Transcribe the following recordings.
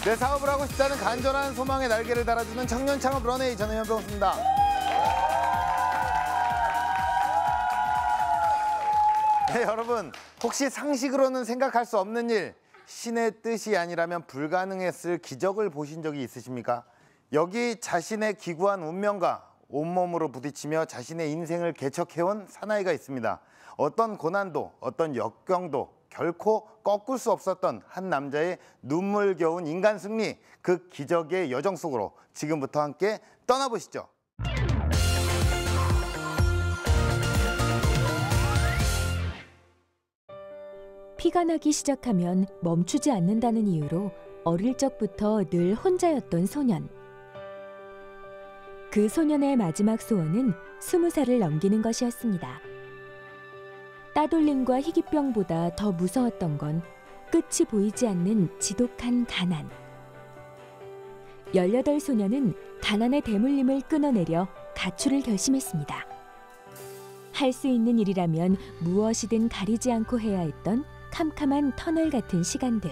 내 사업을 하고 싶다는 간절한 소망에 날개를 달아주는 청년 창업 런웨이 저는 현병수입니다. 네, 여러분 혹시 상식으로는 생각할 수 없는 일, 신의 뜻이 아니라면 불가능했을 기적을 보신 적이 있으십니까? 여기 자신의 기구한 운명과 온몸으로 부딪히며 자신의 인생을 개척해온 사나이가 있습니다. 어떤 고난도, 어떤 역경도 결코 꺾을 수 없었던 한 남자의 눈물겨운 인간 승리, 그 기적의 여정 속으로 지금부터 함께 떠나보시죠. 피가 나기 시작하면 멈추지 않는다는 이유로 어릴 적부터 늘 혼자였던 소년. 그 소년의 마지막 소원은 20살을 넘기는 것이었습니다. 따돌림과 희귀병보다 더 무서웠던 건 끝이 보이지 않는 지독한 가난. 18 소년은 가난의 대물림을 끊어내려 가출을 결심했습니다. 할 수 있는 일이라면 무엇이든 가리지 않고 해야 했던 캄캄한 터널 같은 시간들.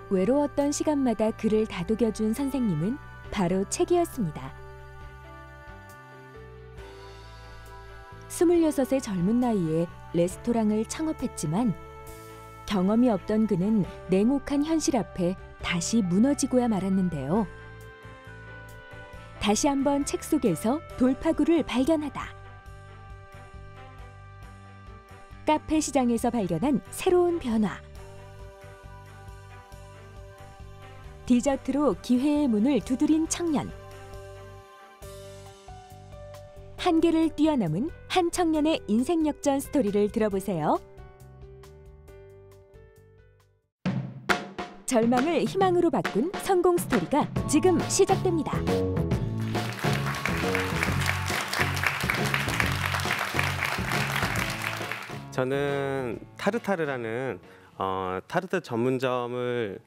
외로웠던 시간마다 그를 다독여준 선생님은 바로 책이었습니다. 26의 젊은 나이에 레스토랑을 창업했지만 경험이 없던 그는 냉혹한 현실 앞에 다시 무너지고야 말았는데요. 다시 한번 책 속에서 돌파구를 발견하다. 카페 시장에서 발견한 새로운 변화. 디저트로 기회의 문을 두드린 청년. 한계를 뛰어넘은 한 청년의 인생 역전 스토리를 들어보세요. 절망을 희망으로 바꾼 성공 스토리가 지금 시작됩니다. 저는 타르타르라는 타르트 전문점을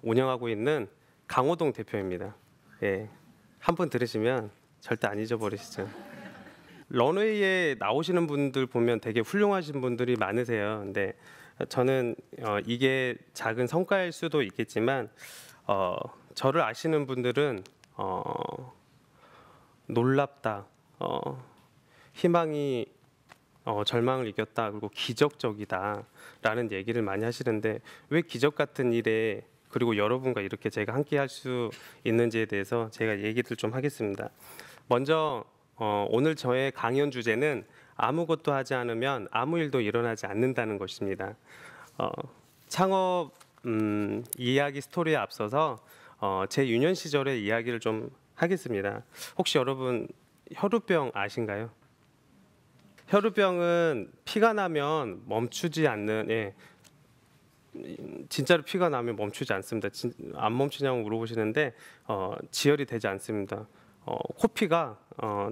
운영하고 있는 강호동 대표입니다. 예, 한번 들으시면 절대 안 잊어버리시죠. 런웨이에 나오시는 분들 보면 되게 훌륭하신 분들이 많으세요. 근데 저는 이게 작은 성과일 수도 있겠지만 저를 아시는 분들은 놀랍다, 희망이 절망을 이겼다, 그리고 기적적이다라는 얘기를 많이 하시는데 왜 기적 같은 일에 그리고 여러분과 이렇게 제가 함께 할 수 있는지에 대해서 제가 얘기를 좀 하겠습니다. 먼저 오늘 저의 강연 주제는 아무것도 하지 않으면 아무 일도 일어나지 않는다는 것입니다. 창업 이야기 스토리에 앞서서 제 유년 시절의 이야기를 좀 하겠습니다. 혹시 여러분 혈우병 아신가요? 혈우병은 피가 나면 멈추지 않는, 예, 진짜로 피가 나면 멈추지 않습니다. 안 멈추냐고 물어보시는데 지혈이 되지 않습니다. 코피가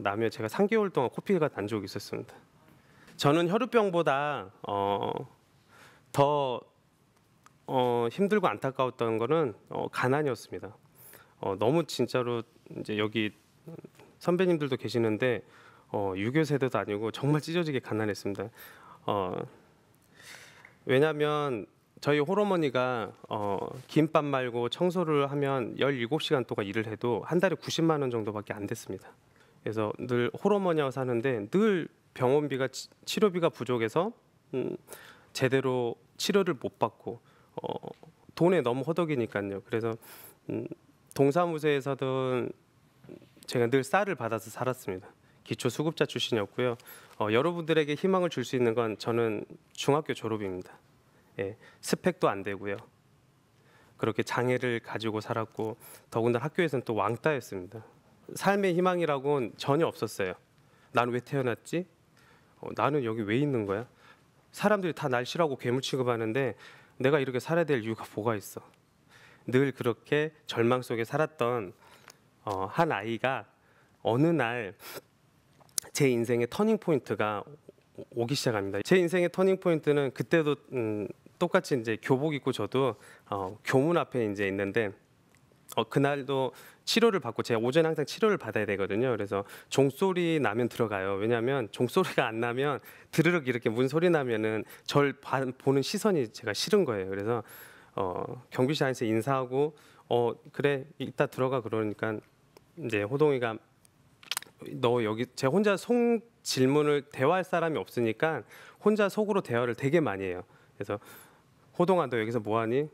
나면 제가 3개월 동안 코피가 난 적이 있었습니다. 저는 혈우병보다 더 힘들고 안타까웠던 거는 가난이었습니다. 너무 진짜로 이제 여기 선배님들도 계시는데 유교 세대도 아니고 정말 찢어지게 가난했습니다. 왜냐하면 저희 홀어머니가 김밥 말고 청소를 하면 17시간 동안 일을 해도 한 달에 90만 원 정도밖에 안 됐습니다. 그래서 늘 홀어머니하고 사는데 늘 병원비가 치료비가 부족해서 제대로 치료를 못 받고 돈에 너무 허덕이니까요. 그래서 동사무소에서든 제가 늘 쌀을 받아서 살았습니다. 기초 수급자 출신이었고요. 여러분들에게 희망을 줄 수 있는 건 저는 중학교 졸업입니다. 예, 스펙도 안 되고요. 그렇게 장애를 가지고 살았고 더군다나 학교에서는 또 왕따였습니다. 삶의 희망이라고는 전혀 없었어요. 나는 왜 태어났지? 나는 여기 왜 있는 거야? 사람들이 다 날 싫어하고 괴물 취급하는데 내가 이렇게 살아야 될 이유가 뭐가 있어? 늘 그렇게 절망 속에 살았던 한 아이가 어느 날 제 인생의 터닝 포인트가 오기 시작합니다. 제 인생의 터닝 포인트는 그때도 똑같이 이제 교복 입고 저도 교문 앞에 이제 있는데 그날도 치료를 받고 제가 오전에 항상 치료를 받아야 되거든요. 그래서 종소리 나면 들어가요. 왜냐하면 종소리가 안 나면 드르륵 이렇게 문 소리 나면은 절 보는 시선이 제가 싫은 거예요. 그래서 경비실 안에서 인사하고 그래 이따 들어가 그러니까 이제 호동이가 너 여기 제가 혼자 속 질문을 대화할 사람이 없으니까 혼자 속으로 대화를 되게 많이 해요. 그래서 호동아 너 여기서 뭐하니?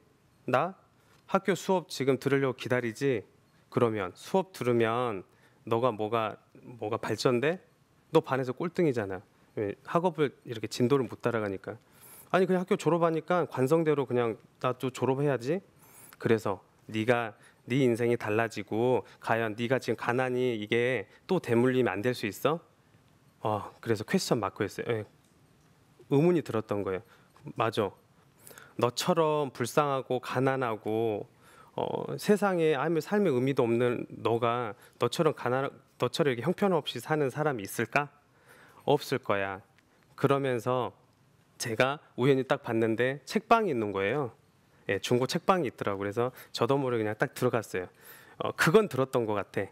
나 학교 수업 지금 들으려고 기다리지? 그러면 수업 들으면 너가 뭐가 발전돼? 너 반에서 꼴등이잖아. 왜 학업을 이렇게 진도를 못 따라가니까. 아니 그냥 학교 졸업하니까 관성대로 그냥 나도 졸업해야지. 그래서 네가 네 인생이 달라지고 과연 네가 지금 가난이 이게 또 대물림이 안 될 수 있어? 그래서 퀘스천 마크 했어요. 예. 의문이 들었던 거예요. 맞아. 너처럼 불쌍하고 가난하고 세상에 아무 삶의 의미도 없는 너처럼 이렇게 형편없이 사는 사람이 있을까? 없을 거야. 그러면서 제가 우연히 딱 봤는데 책방이 있는 거예요. 예, 중고 책방이 있더라고. 그래서 저도 모르게 그냥 딱 들어갔어요. 그건 들었던 것 같아.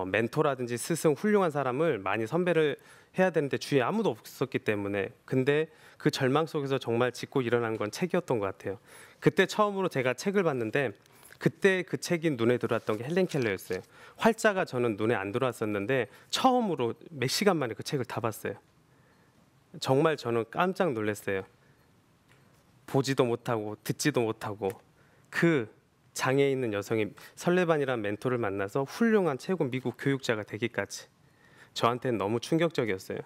멘토라든지 스승 훌륭한 사람을 많이 선배를 해야 되는데 주위에 아무도 없었기 때문에 근데 그 절망 속에서 정말 짚고 일어난 건 책이었던 것 같아요. 그때 처음으로 제가 책을 봤는데 그때 그 책이 눈에 들어왔던 게 헬렌 켈러였어요. 활자가 저는 눈에 안 들어왔었는데 처음으로 몇 시간 만에 그 책을 다 봤어요. 정말 저는 깜짝 놀랐어요. 보지도 못하고 듣지도 못하고 그 장애에 있는 여성이 설레반이라는 멘토를 만나서 훌륭한 최고 미국 교육자가 되기까지 저한테는 너무 충격적이었어요.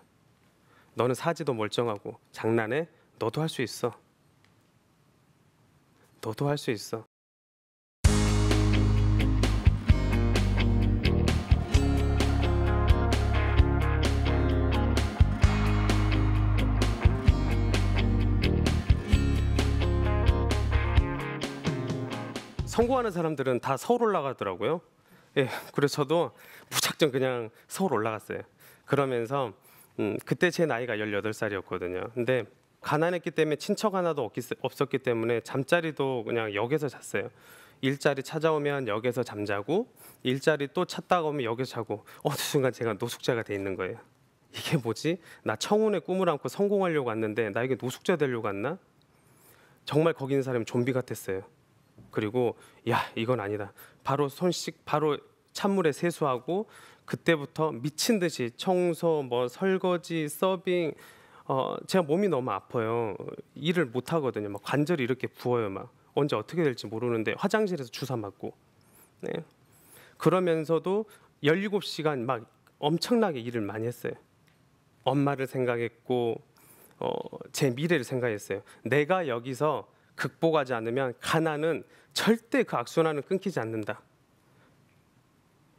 너는 사지도 멀쩡하고 장난해? 너도 할 수 있어. 너도 할 수 있어. 성공하는 사람들은 다 서울 올라가더라고요. 예, 그래서 저도 무작정 그냥 서울 올라갔어요. 그러면서 그때 제 나이가 18살이었거든요. 근데 가난했기 때문에 친척 하나도 없었기 때문에 잠자리도 그냥 역에서 잤어요. 일자리 찾아오면 역에서 잠자고 일자리 또 찾다가 오면 역에서 자고 어느 순간 제가 노숙자가 돼 있는 거예요. 이게 뭐지? 나 청운의 꿈을 안고 성공하려고 왔는데 나 이게 노숙자 되려고 왔나? 정말 거기 있는 사람이 좀비 같았어요. 그리고 야 이건 아니다. 바로 바로 찬물에 세수하고 그때부터 미친 듯이 청소, 뭐 설거지, 서빙. 제가 몸이 너무 아파요. 일을 못 하거든요. 막 관절이 이렇게 부어요. 막 언제 어떻게 될지 모르는데 화장실에서 주사 맞고. 네. 그러면서도 17시간 막 엄청나게 일을 많이 했어요. 엄마를 생각했고 제 미래를 생각했어요. 내가 여기서 극복하지 않으면 가난은 절대 그 악순환은 끊기지 않는다.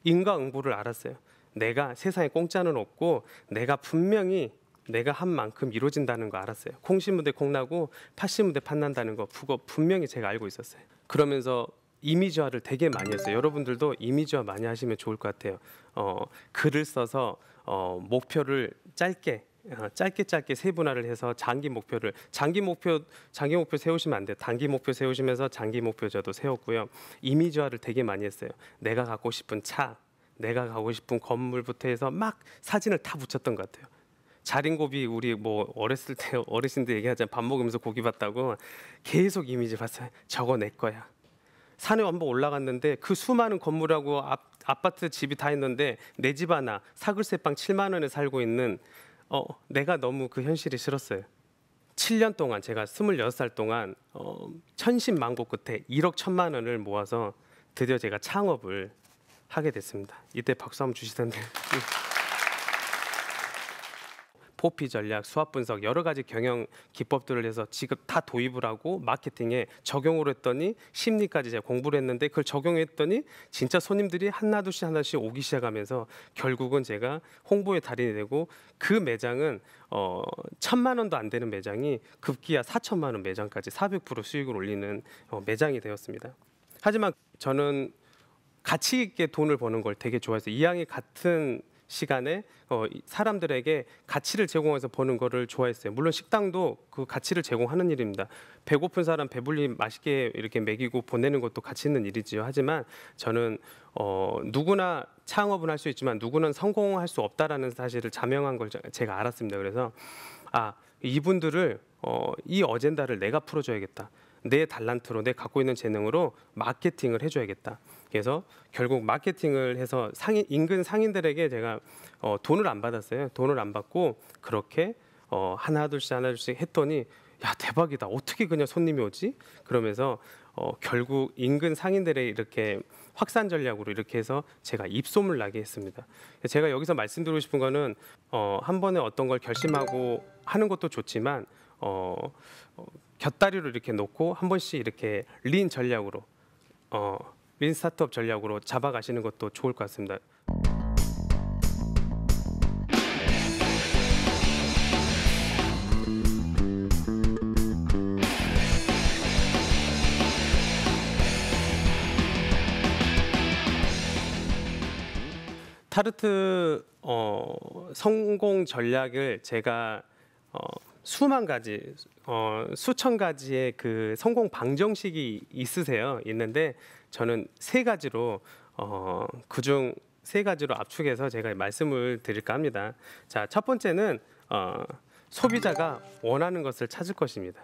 인과응보를 알았어요. 내가 세상에 공짜는 없고 내가 분명히 내가 한 만큼 이루어진다는 거 알았어요. 콩 심은 데 콩 나고 팥 심은 데 팥 난다는 거 그거 분명히 제가 알고 있었어요. 그러면서 이미지화를 되게 많이 했어요. 여러분들도 이미지화 많이 하시면 좋을 것 같아요. 글을 써서 목표를 짧게 세분화를 해서 장기 목표 세우시면 안 돼요. 단기 목표 세우시면서 장기 목표 저도 세웠고요. 이미지화를 되게 많이 했어요. 내가 갖고 싶은 차, 내가 가고 싶은 건물부터 해서 막 사진을 다 붙였던 것 같아요. 자린고비 우리 뭐 어렸을 때 어르신들 얘기하자면 밥 먹으면서 고기 봤다고 계속 이미지 봤어요. 저거 내 거야. 산에 한번 올라갔는데 그 수많은 건물하고 아파트 집이 다 있는데 내 집 하나 사글세방 7만 원에 살고 있는 내가 너무 그 현실이 싫었어요. 7년 동안 제가 26살 동안 천신만고 끝에 1억 1천만 원을 모아서 드디어 제가 창업을 하게 됐습니다. 이때 박수 한번 주시던데. 포피 전략, 수합 분석 여러 가지 경영 기법들을 해서 지금 다 도입을 하고 마케팅에 적용을 했더니 심리까지 제가 공부를 했는데 그걸 적용했더니 진짜 손님들이 하나둘씩 오기 시작하면서 결국은 제가 홍보의 달인이 되고 그 매장은 1,000만 원도 안 되는 매장이 급기야 4천만 원 매장까지 400% 수익을 올리는 매장이 되었습니다. 하지만 저는 가치 있게 돈을 버는 걸 되게 좋아해서 이왕이 같은 시간에 사람들에게 가치를 제공해서 버는 거를 좋아했어요. 물론 식당도 그 가치를 제공하는 일입니다. 배고픈 사람 배불리 맛있게 이렇게 먹이고 보내는 것도 가치 있는 일이지요. 하지만 저는 누구나 창업은 할 수 있지만 누구는 성공할 수 없다라는 사실을 자명한 걸 제가 알았습니다. 그래서 이분들을 이 어젠다를 내가 풀어줘야겠다. 내 달란트로 내 갖고 있는 재능으로 마케팅을 해줘야겠다. 그래서 결국 마케팅을 해서 인근 상인들에게 제가 돈을 안 받았어요. 돈을 안 받고 그렇게 하나 둘씩 했더니 야 대박이다. 어떻게 그냥 손님이 오지? 그러면서 결국 인근 상인들의 이렇게 확산 전략으로 이렇게 해서 제가 입소문 나게 했습니다. 제가 여기서 말씀드리고 싶은 거는 한 번에 어떤 걸 결심하고 하는 것도 좋지만 곁다리로 이렇게 놓고 한 번씩 이렇게 린 전략으로 린 스타트업 전략으로 잡아가시는 것도 좋을 것 같습니다. 타르트 성공 전략을 제가 수만 가지, 수천 가지의 그 성공 방정식이 있는데 저는 세 가지로 그중 세 가지로 압축해서 제가 말씀을 드릴까 합니다. 자, 첫 번째는 소비자가 원하는 것을 찾을 것입니다.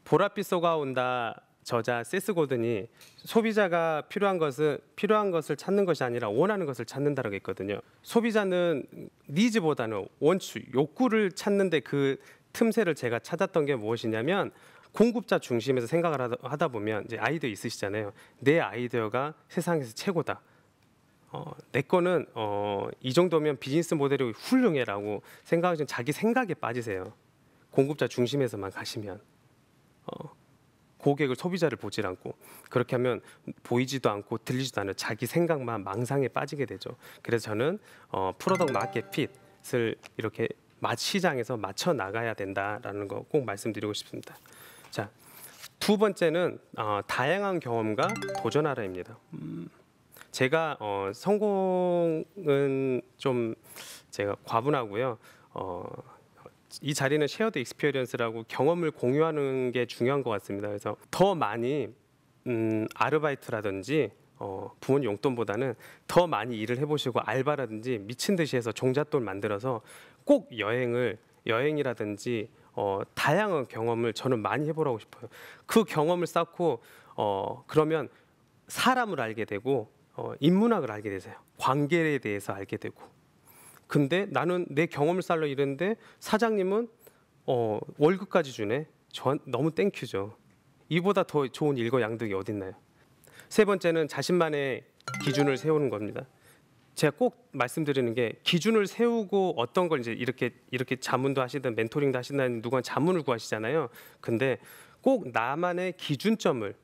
보랏빛 쏘아온다 저자 세스 고든이 소비자가 필요한 것을 찾는 것이 아니라 원하는 것을 찾는다라고 했거든요. 소비자는 니즈보다는 원추, 욕구를 찾는데 그 틈새를 제가 찾았던 게 무엇이냐면 공급자 중심에서 생각을 하다 보면 이제 아이디어 있으시잖아요. 내 아이디어가 세상에서 최고다. 내 거는 이 정도면 비즈니스 모델이 훌륭해라고 생각하시면 자기 생각에 빠지세요. 공급자 중심에서만 가시면. 고객을 소비자를 보질 않고 그렇게 하면 보이지도 않고 들리지도 않은 자기 생각만 망상에 빠지게 되죠. 그래서 저는 프로덕트 마켓 핏을 이렇게 시장에서 맞춰 나가야 된다라는 거 꼭 말씀드리고 싶습니다. 자, 두 번째는 다양한 경험과 도전하라입니다. 제가 성공은 좀 제가 과분하고요. 이 자리는 쉐어드 익스피리언스라고 경험을 공유하는 게 중요한 것 같습니다. 그래서 더 많이 아르바이트라든지 부모님 용돈보다는 더 많이 일을 해보시고 알바라든지 미친 듯이 해서 종잣돈 만들어서 꼭 여행이라든지 다양한 경험을 저는 많이 해보라고 싶어요. 그 경험을 쌓고 그러면 사람을 알게 되고 인문학을 알게 되세요. 관계에 대해서 알게 되고. 근데 나는 내 경험을 쌓으려 이랬는데 사장님은 월급까지 주네. 너무 땡큐죠. 이보다 더 좋은 일거양득이 어딨나요? 세 번째는 자신만의 기준을 세우는 겁니다. 제가 꼭 말씀드리는 게 기준을 세우고 어떤 걸 이제 이렇게 자문도 하시든 멘토링도 하시든 누가 자문을 구하시잖아요. 근데 꼭 나만의 기준점을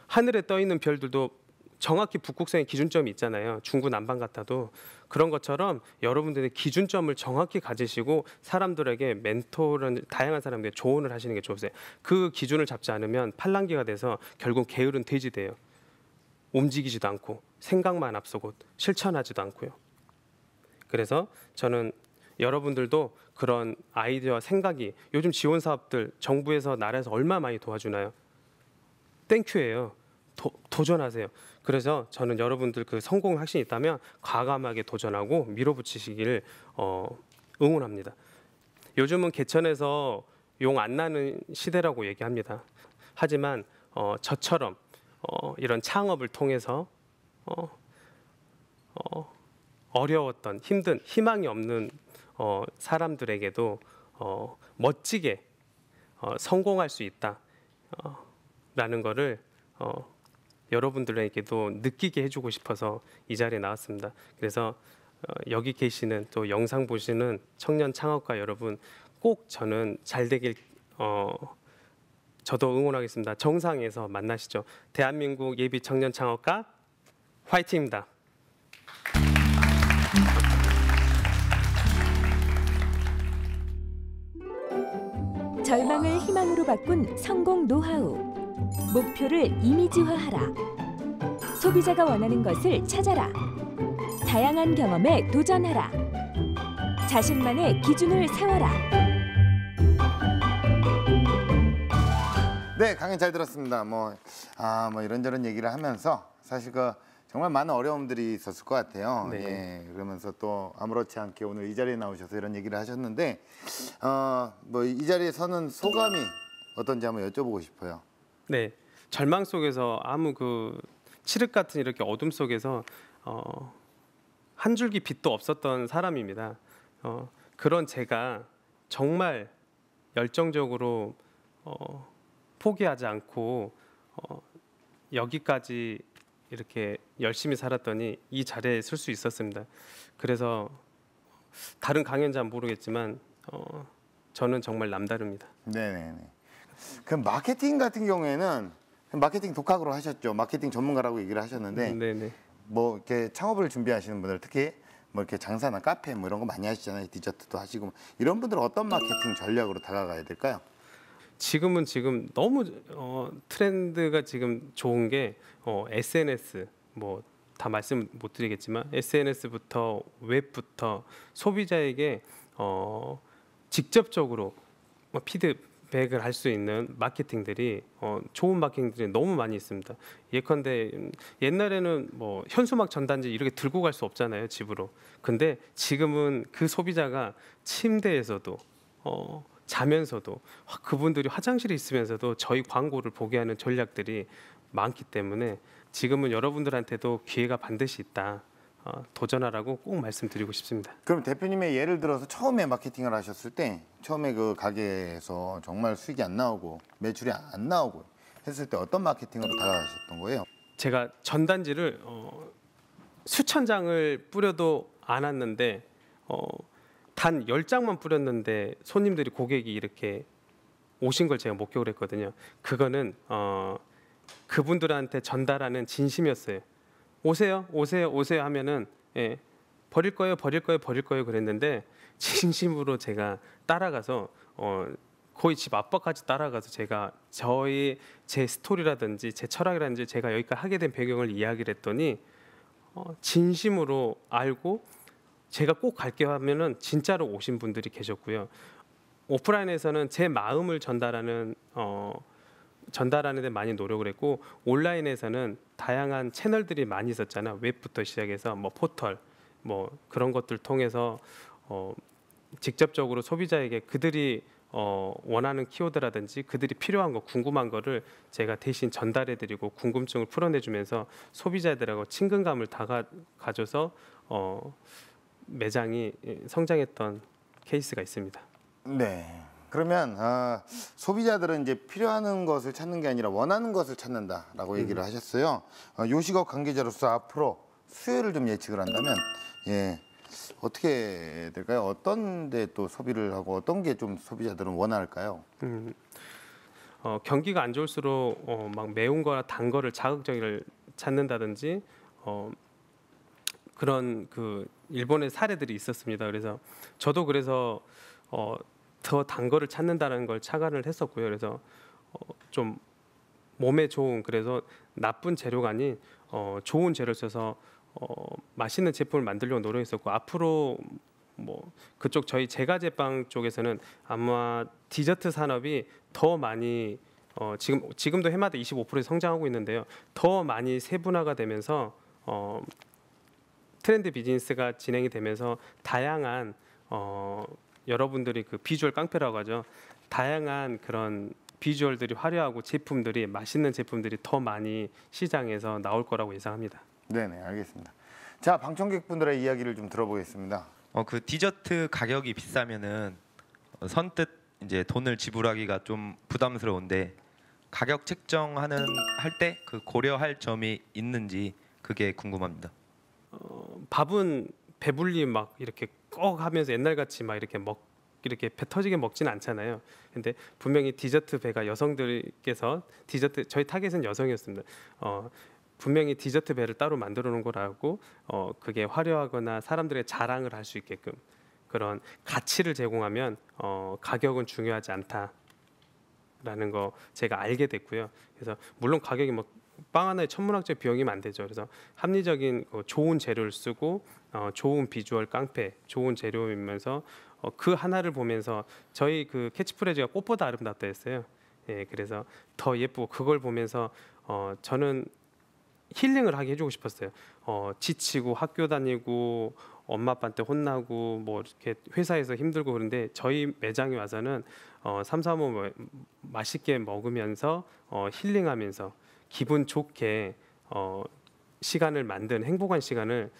하늘에 떠 있는 별들도 정확히 북극성의 기준점이 있잖아요. 중구난방 같아도 그런 것처럼 여러분들의 기준점을 정확히 가지시고 사람들에게 멘토는 다양한 사람들에게 조언을 하시는 게 좋으세요. 그 기준을 잡지 않으면 팔랑귀가 돼서 결국 게으른 돼지 돼요. 움직이지도 않고 생각만 앞서고 실천하지도 않고요. 그래서 저는 여러분들도 그런 아이디어와 생각이 요즘 지원 사업들 정부에서 나라에서 얼마 많이 도와주나요? 땡큐예요. 도전하세요. 그래서 저는 여러분들 그 성공 확신이 있다면 과감하게 도전하고 밀어붙이시기를 응원합니다. 요즘은 개천에서 용 안 나는 시대라고 얘기합니다. 하지만 저처럼 이런 창업을 통해서 어려웠던 힘든 희망이 없는 사람들에게도 멋지게 성공할 수 있다라는 거를 여러분들에게도 느끼게 해주고 싶어서 이 자리에 나왔습니다. 그래서 여기 계시는 또 영상 보시는 청년 창업가 여러분 꼭 저는 잘 되길 저도 응원하겠습니다. 정상에서 만나시죠. 대한민국 예비 청년 창업가 화이팅입니다. 절망을 희망으로 바꾼 성공 노하우. 목표를 이미지화하라. 소비자가 원하는 것을 찾아라. 다양한 경험에 도전하라. 자신만의 기준을 세워라. 네, 강연 잘 들었습니다. 뭐 이런저런 얘기를 하면서 사실 정말 많은 어려움들이 있었을 것 같아요. 네. 예, 그러면서 또 아무렇지 않게 오늘 이 자리에 나오셔서 이런 얘기를 하셨는데 이 자리에 서는 소감이 어떤지 한번 여쭤보고 싶어요. 네, 절망 속에서 아무 그 칠흑 같은 이렇게 어둠 속에서 한 줄기 빛도 없었던 사람입니다. 그런 제가 정말 열정적으로 포기하지 않고 여기까지 이렇게 열심히 살았더니 이 자리에 설 수 있었습니다. 그래서 다른 강연자는 모르겠지만 저는 정말 남다릅니다. 네네네. 그 마케팅 같은 경우에는 마케팅 독학으로 하셨죠. 마케팅 전문가라고 얘기를 하셨는데 네네. 뭐 이렇게 창업을 준비하시는 분들 특히 뭐 이렇게 장사나 카페 뭐 이런 거 많이 하시잖아요. 디저트도 하시고 이런 분들은 어떤 마케팅 전략으로 다가가야 될까요? 지금은 너무 트렌드가 지금 좋은 게 SNS 뭐 다 말씀 못 드리겠지만 SNS부터 웹부터 소비자에게 직접적으로 피드백을 할 수 있는 마케팅들이 좋은 마케팅들이 너무 많이 있습니다. 예컨대 옛날에는 뭐 현수막 전단지 이렇게 들고 갈 수 없잖아요, 집으로. 근데 지금은 그 소비자가 침대에서도 자면서도 그분들이 화장실에 있으면서도 저희 광고를 보게 하는 전략들이 많기 때문에 지금은 여러분들한테도 기회가 반드시 있다. 도전하라고 꼭 말씀드리고 싶습니다. 그럼 대표님의 예를 들어서 처음에 마케팅을 하셨을 때 처음에 그 가게에서 정말 수익이 안 나오고 매출이 안 나오고 했을 때 어떤 마케팅으로 다가가셨던 거예요? 제가 전단지를 수천 장을 뿌려도 안 왔는데 단 10장만 뿌렸는데 손님들이 고객이 이렇게 오신 걸 제가 목격을 했거든요. 그거는 그분들한테 전달하는 진심이었어요. 오세요, 오세요, 오세요 하면은 버릴 거예요, 버릴 거예요, 버릴 거예요 그랬는데 진심으로 제가 따라가서 거의 집 앞까지 따라가서 제가 제 스토리라든지 제 철학이라든지 제가 여기까지 하게 된 배경을 이야기를 했더니 진심으로 알고 제가 꼭 갈게요 하면은 진짜로 오신 분들이 계셨고요. 오프라인에서는 제 마음을 전달하는 데 많이 노력을 했고 온라인에서는 다양한 채널들이 많이 있었잖아요. 웹부터 시작해서 뭐 포털 뭐 그런 것들 통해서 직접적으로 소비자에게 그들이 원하는 키워드라든지 그들이 필요한 거 궁금한 거를 제가 대신 전달해드리고 궁금증을 풀어내주면서 소비자들하고 친근감을 가져서 매장이 성장했던 케이스가 있습니다. 네. 그러면 소비자들은 이제 필요한 것을 찾는 게 아니라 원하는 것을 찾는다라고 얘기를 하셨어요. 요식업 관계자로서 앞으로 수요를 좀 예측을 한다면 어떻게 될까요? 어떤 데 또 소비를 하고 어떤 게 좀 소비자들은 원할까요? 경기가 안 좋을수록 막 매운 거나 단 거를 자극적을 찾는다든지 그런 그 일본의 사례들이 있었습니다. 그래서 저도 그래서 더 단 거를 찾는다는 걸 착안을 했었고요. 그래서 좀 몸에 좋은 그래서 나쁜 재료가 아닌 좋은 재료를 써서 맛있는 제품을 만들려고 노력했었고 앞으로 뭐 그쪽 저희 제과제빵 쪽에서는 아마 디저트 산업이 더 많이 지금도 해마다 25% 성장하고 있는데요. 더 많이 세분화가 되면서 트렌드 비즈니스가 진행이 되면서 다양한 여러분들이 그 비주얼 깡패라고 하죠. 다양한 그런 비주얼들이 화려하고 제품들이 맛있는 제품들이 더 많이 시장에서 나올 거라고 예상합니다. 네네, 알겠습니다. 자, 방청객분들의 이야기를 좀 들어보겠습니다. 그 디저트 가격이 비싸면은 선뜻 이제 돈을 지불하기가 좀 부담스러운데 가격 책정하는 할 때 그 고려할 점이 있는지 그게 궁금합니다. 밥은 배불리 막 이렇게 꺽 하면서 옛날같이 막 이렇게 배 터지게 먹지는 않잖아요. 근데 분명히 디저트 배가 여성들께서 디저트 저희 타겟은 여성이었습니다. 분명히 디저트 배를 따로 만들어 놓은 거라고 그게 화려하거나 사람들의 자랑을 할 수 있게끔 그런 가치를 제공하면 가격은 중요하지 않다라는 거 제가 알게 됐고요. 그래서 물론 가격이 뭐 빵 하나에 천문학적 비용이면 안 되죠. 그래서 합리적인 좋은 재료를 쓰고 좋은 비주얼 깡패, 좋은 재료이면서 그 하나를 보면서 저희 그 캐치프레이즈가 꽃보다 아름답다 했어요. 예, 그래서 더 예쁘고 그걸 보면서 저는 힐링을 하게 해주고 싶었어요. 지치고 학교 다니고 엄마 아빠한테 혼나고 뭐 이렇게 회사에서 힘들고 그런데 저희 매장에 와서는 삼삼오오 맛있게 먹으면서 힐링하면서 기분 좋게 시간을 만든 행복한 시간을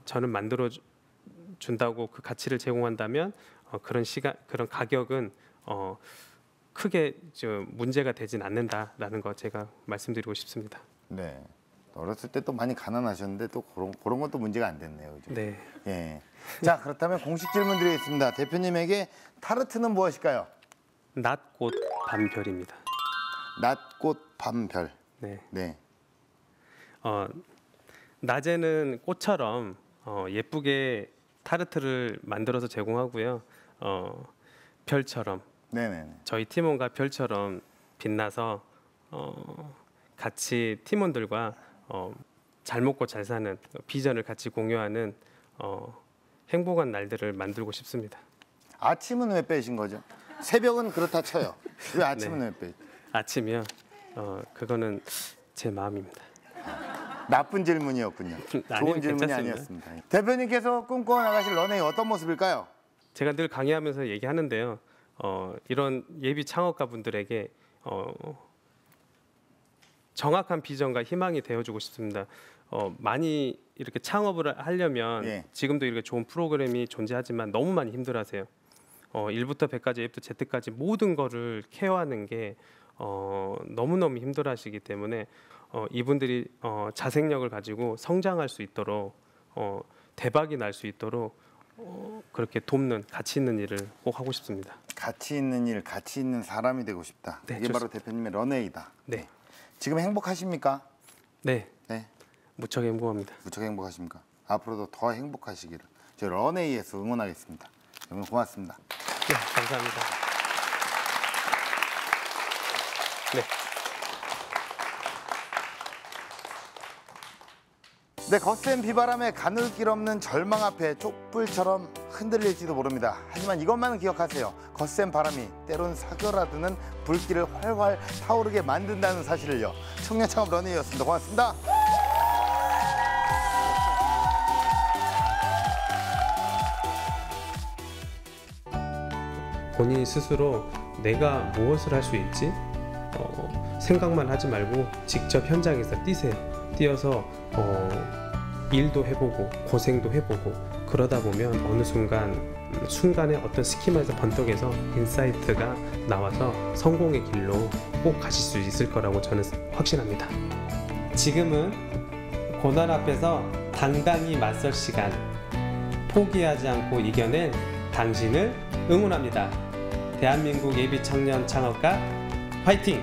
저는 만들어 준다고 그 가치를 제공한다면 그런 가격은 크게 문제가 되진 않는다라는 거 제가 말씀드리고 싶습니다. 네. 어렸을 때 또 많이 가난하셨는데 또 그런 것도 문제가 안 됐네요. 그죠? 네. 예. 자, 그렇다면 공식 질문 드리겠습니다. 대표님에게 타르트는 무엇일까요? 낮꽃 밤별입니다. 낮꽃 밤별. 네. 네. 낮에는 꽃처럼 예쁘게 타르트를 만들어서 제공하고요. 별처럼 네네. 저희 팀원과 별처럼 빛나서 같이 팀원들과 잘 먹고 잘 사는 비전을 같이 공유하는 행복한 날들을 만들고 싶습니다. 아침은 왜 빼신 거죠? 새벽은 그렇다 쳐요. 왜 아침은 네. 왜 빼? 아침이요. 그거는 제 마음입니다. 나쁜 질문이었군요. 아니요, 좋은 질문이 괜찮습니다. 아니었습니다. 대표님께서 꿈꿔 나가실 런웨이 어떤 모습일까요? 제가 늘 강의하면서 얘기하는데요. 이런 예비 창업가 분들에게 정확한 비전과 희망이 되어주고 싶습니다. 많이 이렇게 창업을 하려면 예. 지금도 이렇게 좋은 프로그램이 존재하지만 너무 많이 힘들어하세요. 1부터 100까지, A부터 Z까지 모든 거를 케어하는 게 너무너무 힘들어하시기 때문에 이분들이 자생력을 가지고 성장할 수 있도록 대박이 날 수 있도록 그렇게 돕는 가치 있는 일을 꼭 하고 싶습니다. 가치 있는 일, 가치 있는 사람이 되고 싶다. 네, 이게 바로 대표님의 런웨이다. 네, 지금 행복하십니까? 네, 네. 무척 행복합니다. 무척 행복하십니까? 앞으로도 더 행복하시기를 저희 런웨이에서 응원하겠습니다. 여러분 고맙습니다. 네, 감사합니다. 네. 네, 거센 비바람에 가늘길 없는 절망 앞에 촛불처럼 흔들릴지도 모릅니다. 하지만 이것만은 기억하세요. 거센 바람이 때론 사겨라드는 불길을 활활 타오르게 만든다는 사실을요. 청년창업 런웨이였습니다. 고맙습니다. 본인이 스스로 내가 무엇을 할 수 있지? 생각만 하지 말고 직접 현장에서 뛰세요. 뛰어서 일도 해보고 고생도 해보고 그러다 보면 어느 순간에 어떤 스키마에서 번뜩해서 인사이트가 나와서 성공의 길로 꼭 가실 수 있을 거라고 저는 확신합니다. 지금은 고난 앞에서 당당히 맞설 시간, 포기하지 않고 이겨낸 당신을 응원합니다. 대한민국 예비 청년 창업가 화이팅!